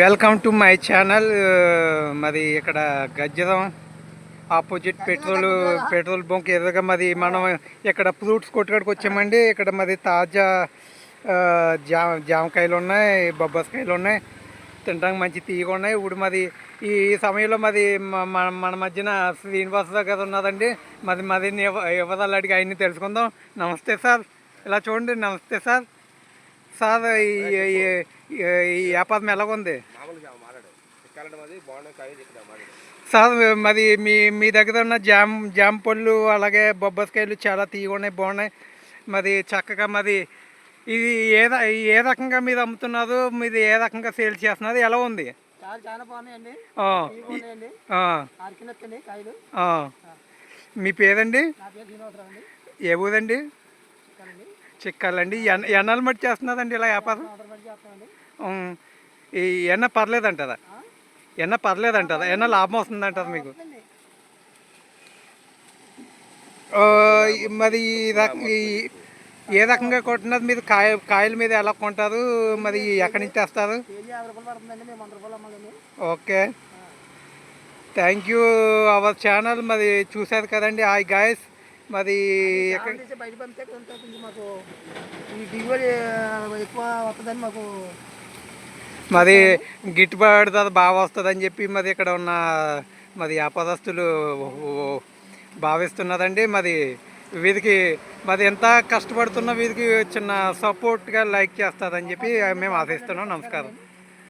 Welcome to my channel. మరి ఇక్కడ Gajjaram opposite petrol bunk ఎదురుగా మరి మనం ఇక్కడ ఫ్రూట్స్ కొట్టుకాడికి వచ్చామండి. ఇక్కడ మరి తాజా జామకాయలు ఉన్నాయి, బొబ్బాసకాయలు ఉన్నాయి, తినడానికి మంచి తీగ ఉన్నాయి. ఇప్పుడు మరి ఈ సమయంలో మరి మన మధ్యన శ్రీనివాసరావు గారు ఉన్నదండి. మరి యువతలు అడిగి ఆయన్ని తెలుసుకుందాం. నమస్తే సార్, ఇలా చూడండి. నమస్తే సార్. సార్ ఈ వ్యాపారం ఎలాగుంది సార్? మరి మీ దగ్గర ఉన్న జామ పళ్ళు అలాగే బొబ్బసకాయలు చాలా తీగ ఉన్నాయి, బాగున్నాయి. మరి చక్కగా మరి ఇది ఏ రకంగా మీరు అమ్ముతున్నారు, మీరు ఏ రకంగా సేల్ చేస్తున్నారు, ఎలా ఉంది? మీ పేరండి? ఏ ఊరండి? చిక్కాలండి. ఎన్నాళ్ళు మట్టి చేస్తున్నదండి ఇలా వ్యాపారం? ఈ ఎన్న పర్లేదంటారా? ఎన్న లాభం వస్తుందంటారా మీకు? మరి ఏ రకంగా కొంటున్నారు మీరు? కాయల మీద ఎలా కొంటారు, మరి ఎక్కడి నుంచి తెస్తారు? Okay, thank you our channel. మరి చూశారు కదండి. Hi guys. మరి మరి గిట్టుబాటు ధర బాగా వస్తుందని చెప్పి మరి ఇక్కడ ఉన్న మరి వ్యాపారస్తులు భావిస్తున్నదండి. మరి వీరికి మరి ఎంత కష్టపడుతున్నా వీరికి చిన్న సపోర్ట్గా లైక్ చేస్తుందని చెప్పి మేము ఆశిస్తున్నాం. నమస్కారం.